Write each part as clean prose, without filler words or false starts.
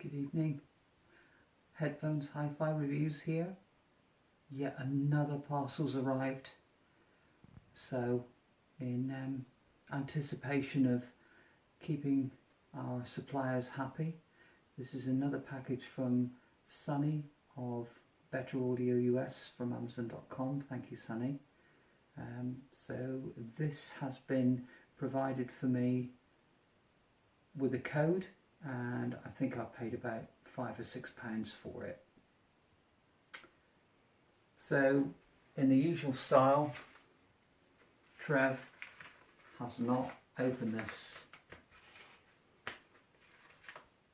Good evening. Headphones Hi-Fi reviews here. Yet another parcel's arrived. So in anticipation of keeping our suppliers happy, this is another package from Sunny of Better Audio US from Amazon.com. Thank you, Sunny. So this has been provided for me with a code, and I think I paid about £5 or £6 for it. So in the usual style, Trev has not opened this.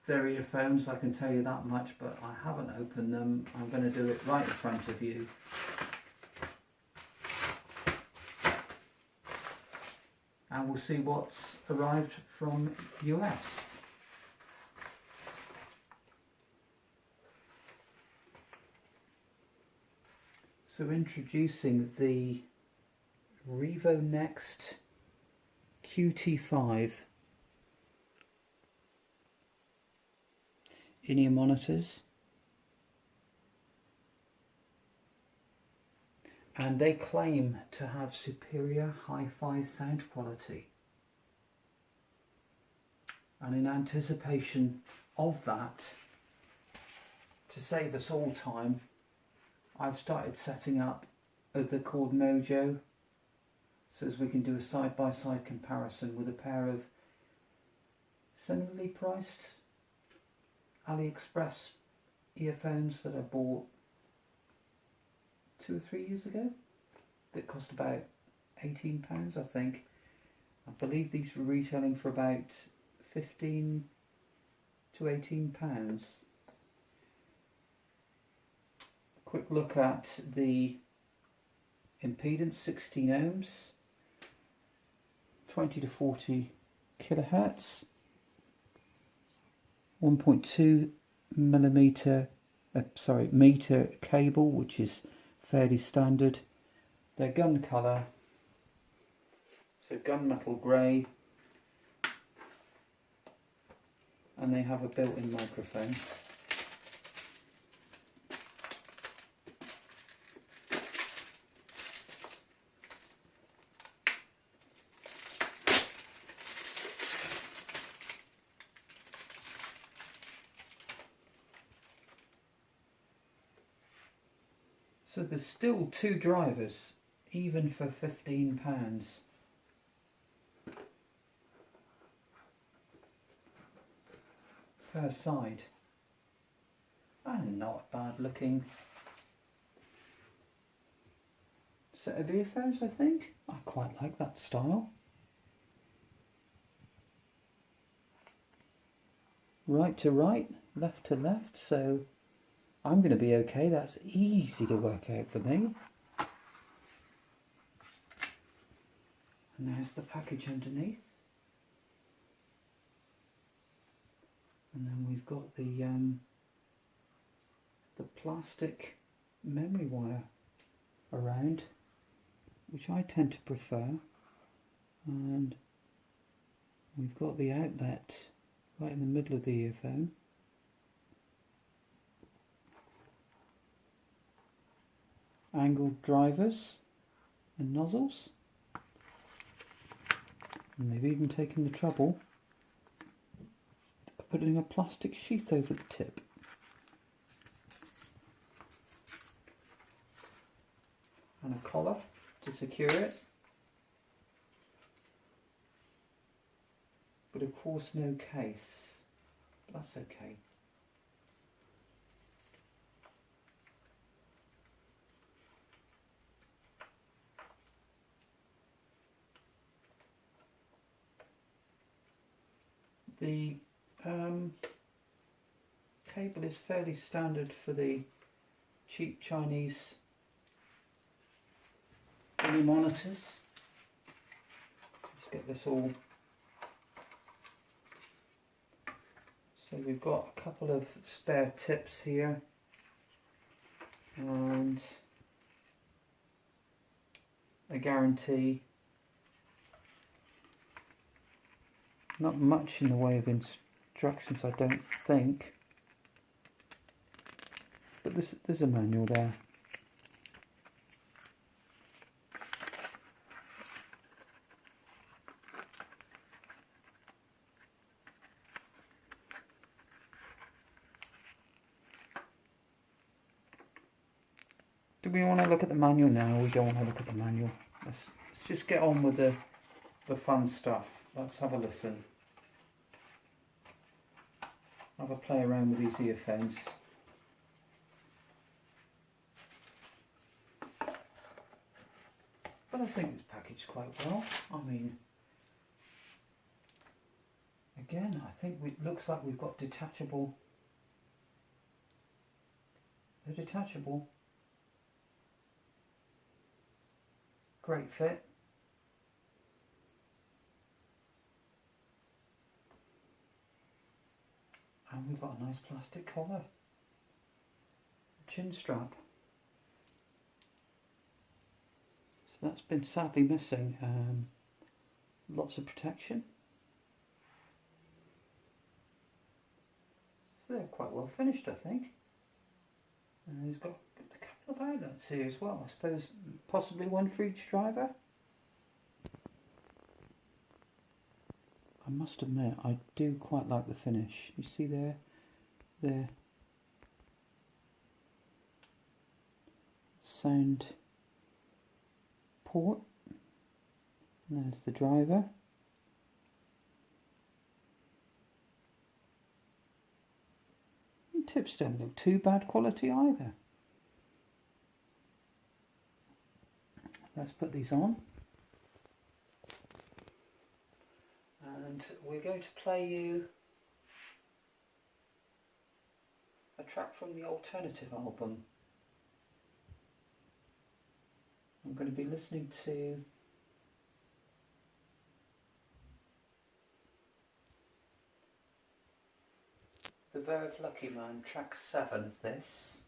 They're earphones, I can tell you that much, but I haven't opened them. I'm going to do it right in front of you. And we'll see what's arrived from US. So introducing the RevoNext QT5 in-ear monitors, and they claim to have superior hi-fi sound quality, and in anticipation of that, to save us all time, I've started setting up the Chord Mojo so as we can do a side-by-side comparison with a pair of similarly priced AliExpress earphones that I bought 2 or 3 years ago that cost about £18, I think. I believe these were retailing for about £15 to £18. Quick look at the impedance, 16 ohms, 20 to 40 kilohertz, 1.2 meter cable, which is fairly standard. Their gun colour, so gunmetal grey, and they have a built-in microphone. So there's still 2 drivers, even for £15 per side. And not a bad looking set of earphones, I think. I quite like that style. Right to right, left to left, so I'm going to be okay. That's easy to work out for me. And there's the package underneath. And then we've got the plastic memory wire around, which I tend to prefer. And we've got the outlet right in the middle of the earphone. Angled drivers and nozzles, and they've even taken the trouble of putting a plastic sheath over the tip. And a collar to secure it, but of course no case. That's okay. The cable is fairly standard for the cheap Chinese mini monitors. Let's get this all. So we've got a couple of spare tips here, and a guarantee. Not much in the way of instructions, I don't think. but there's a manual there. Do we want to look at the manual now? We don't want to look at the manual. Let's just get on with the fun stuff. Let's have a listen. Have a play around with these earphones. But I think it's packaged quite well. I mean, again, I think it looks like we've got detachable. They're detachable. Great fit. And we've got a nice plastic collar. Chin strap. So that's been sadly missing. Lots of protection. So they're quite well finished, I think. And he's got a couple of outlets here as well. I suppose possibly one for each driver. I must admit, I do quite like the finish. You see there, the sound port. And there's the driver. And tips don't look too bad quality either. Let's put these on. And we're going to play you a track from the alternative album. I'm going to be listening to The Verve Lucky Man, track 7, this.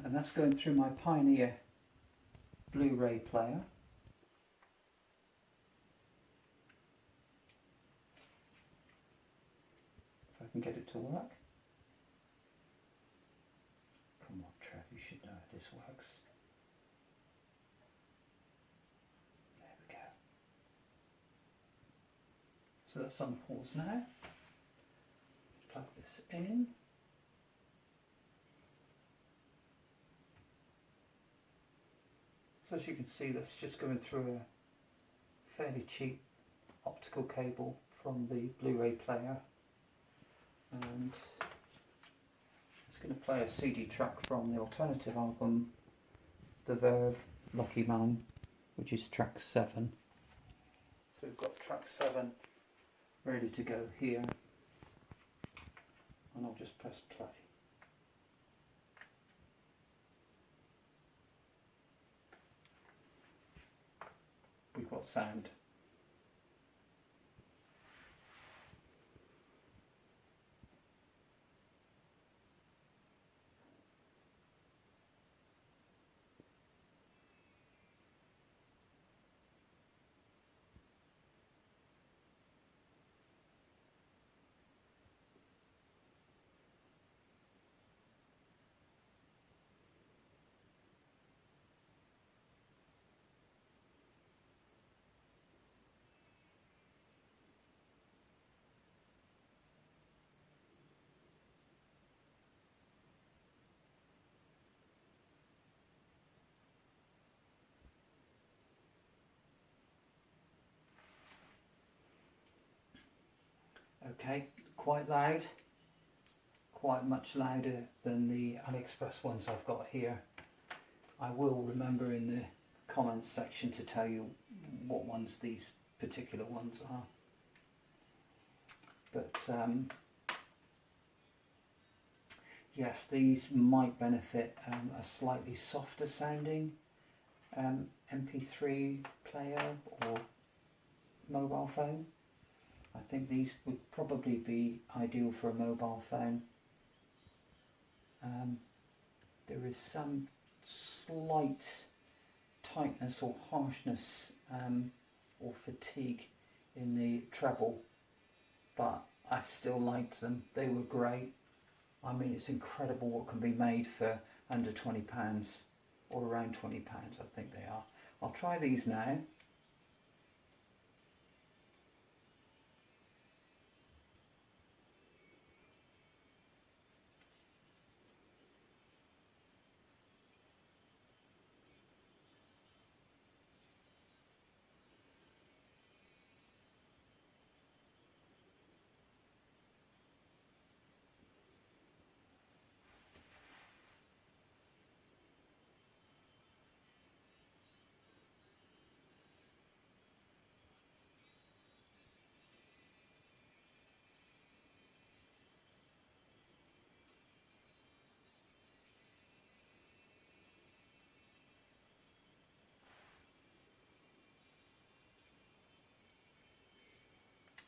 And that's going through my Pioneer Blu-ray player. If I can get it to work. Come on, Trev, you should know how this works. There we go. So that's on pause now. Plug this in. So as you can see, that's just going through a fairly cheap optical cable from the Blu-ray player. And it's going to play a CD track from the alternative album, The Verve Lucky Man, which is track 7. So we've got track 7 ready to go here, and I'll just press play. We've got sound. Okay, quite loud, quite much louder than the AliExpress ones I've got here. I will remember in the comments section to tell you what ones these particular ones are. But yes, these might benefit a slightly softer sounding MP3 player or mobile phone. I think these would probably be ideal for a mobile phone. There is some slight tightness or harshness or fatigue in the treble, but I still liked them. They were great. I mean, it's incredible what can be made for under £20 or around £20, I think they are. I'll try these now.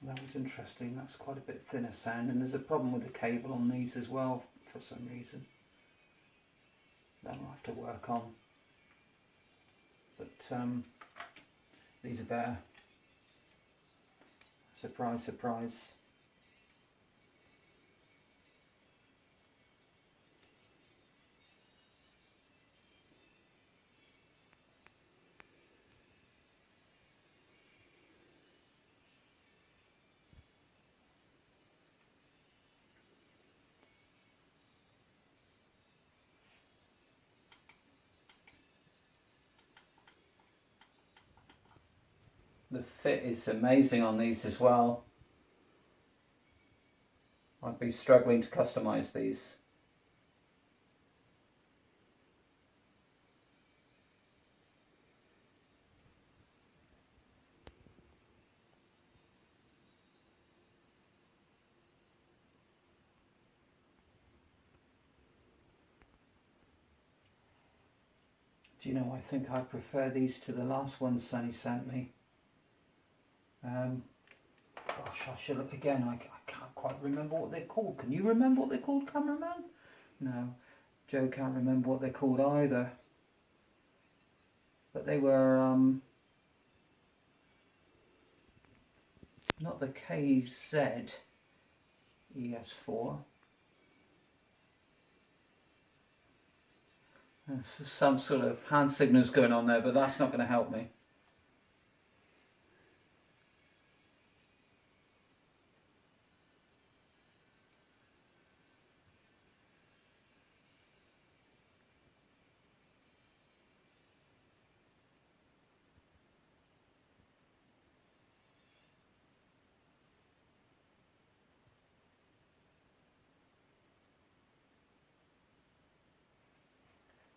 That was interesting. That's quite a bit thinner sound, and there's a problem with the cable on these as well for some reason. That I'll have to work on. But these are better. Surprise, surprise. The fit is amazing on these as well. I'd be struggling to customize these. Do you know, I think I prefer these to the last ones Sunny sent me. Gosh, I should look again. I can't quite remember what they're called. Can you remember what they're called, cameraman? No, Joe can't remember what they're called either. But they were not the KZ ES4. There's some sort of hand signals going on there, but that's not going to help me.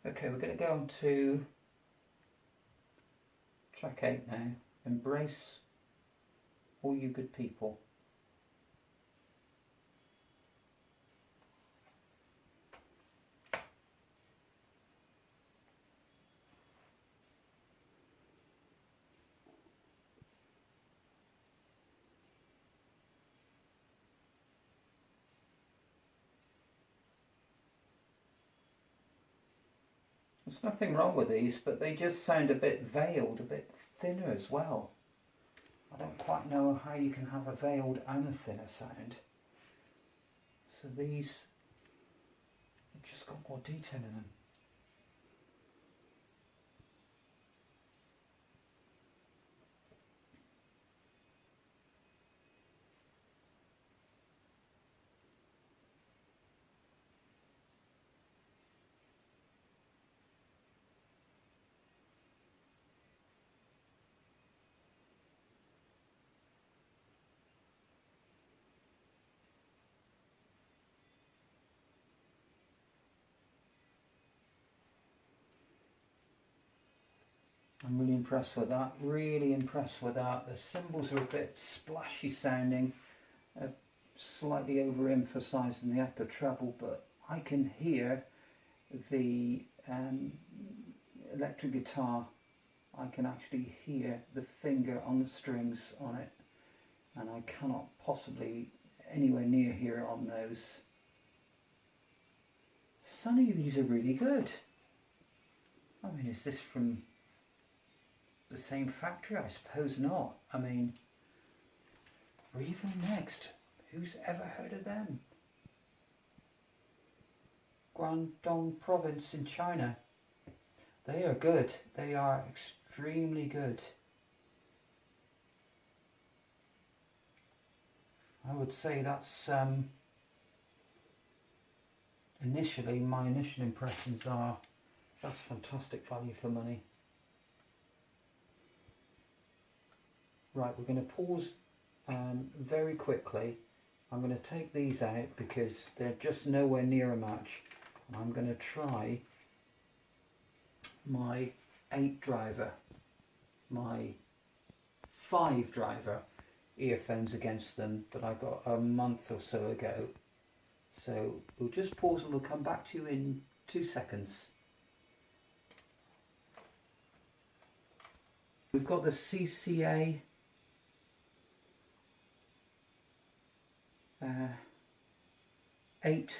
Okay, we're going to go on to track 8 now. Embrace all you good people. There's nothing wrong with these, but they just sound a bit veiled, a bit thinner as well. I don't quite know how you can have a veiled and a thinner sound. So these have just got more detail in them. I'm really impressed with that, really impressed with that. The cymbals are a bit splashy sounding, slightly overemphasising the upper treble, but I can hear the electric guitar. I can actually hear the finger on the strings on it, and I cannot possibly anywhere near hear it on those. Sonny, these are really good. I mean, is this from the same factory? I suppose not. I mean, RevoNext, who's ever heard of them? Guangdong province in China. They are good. They are extremely good. I would say that's initially, my initial impressions are that's fantastic value for money. Right, we're going to pause very quickly. I'm going to take these out because they're just nowhere near a match. And I'm going to try my 8 driver, my 5 driver earphones against them that I got a month or so ago. So we'll just pause and we'll come back to you in 2 seconds. We've got the CCA 8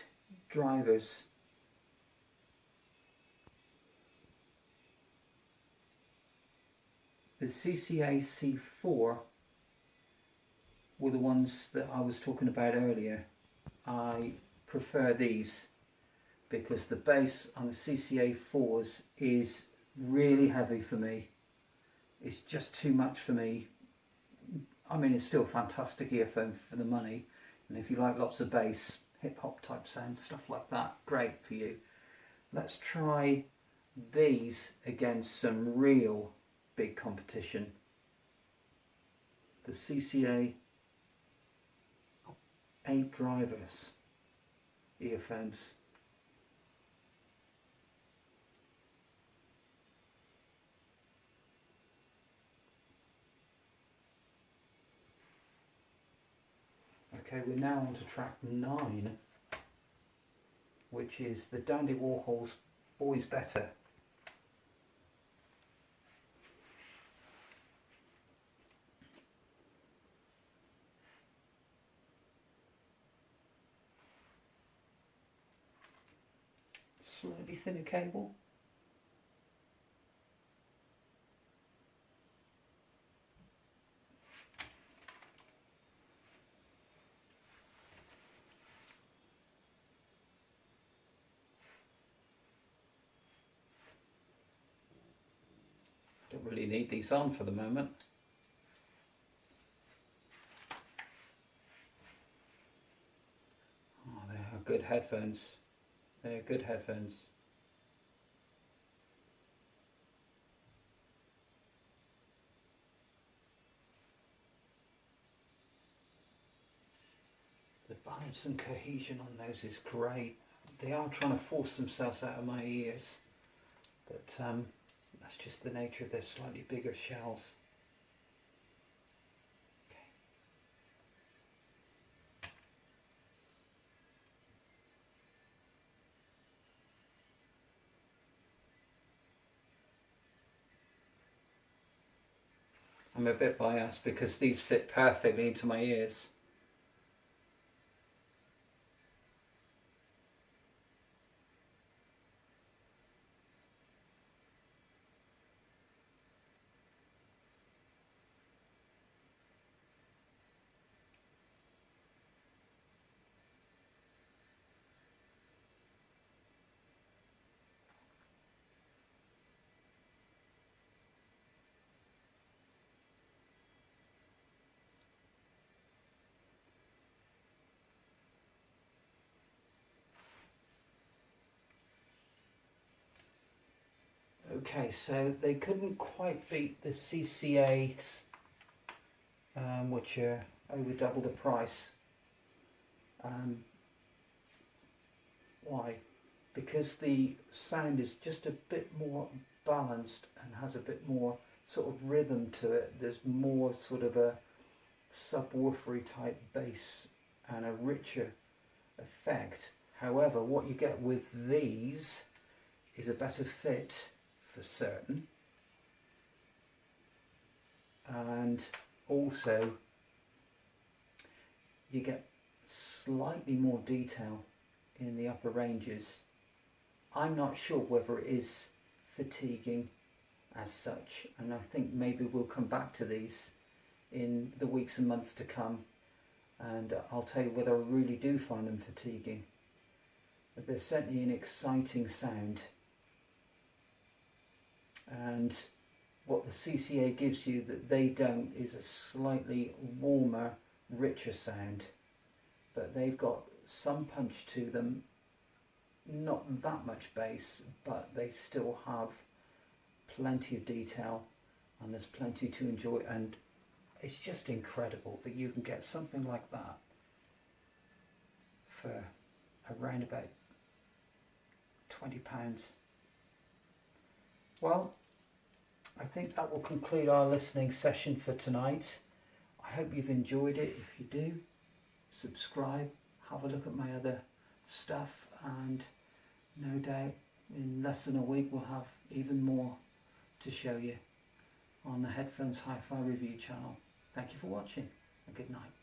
drivers. The CCA C4 were the ones that I was talking about earlier. I prefer these because the bass on the CCA 4s is really heavy for me. It's just too much for me. I mean, it's still a fantastic earphone for the money, and if you like lots of bass, hip hop type sound, stuff like that, great for you. Let's try these against some real big competition. The CCA 8 drivers earphones. Okay, we're now on to track 9, which is the Dandy Warhol's Boys Better. Slightly thinner cable. Don't really need these on for the moment. Oh, they are good headphones. They're good headphones. The balance and cohesion on those is great. They are trying to force themselves out of my ears, but that's just the nature of their slightly bigger shells. I'm a bit biased because these fit perfectly into my ears. Okay, so they couldn't quite beat the CCAs, which are over double the price. Why? Because the sound is just a bit more balanced and has a bit more sort of rhythm to it. There's more sort of a subwoofery type bass and a richer effect. However, what you get with these is a better fit for certain, and also you get slightly more detail in the upper ranges. I'm not sure whether it is fatiguing as such, and I think maybe we'll come back to these in the weeks and months to come, and I'll tell you whether I really do find them fatiguing. but they're certainly an exciting sound. And what the CCA gives you that they don't is a slightly warmer, richer sound. But they've got some punch to them, not that much bass, but they still have plenty of detail and there's plenty to enjoy, and it's just incredible that you can get something like that for around about £20. Well, I think that will conclude our listening session for tonight. I hope you've enjoyed it. If you do, subscribe, have a look at my other stuff, and no doubt in less than a week we'll have even more to show you on the Headphones Hi-Fi Review channel. Thank you for watching, and good night.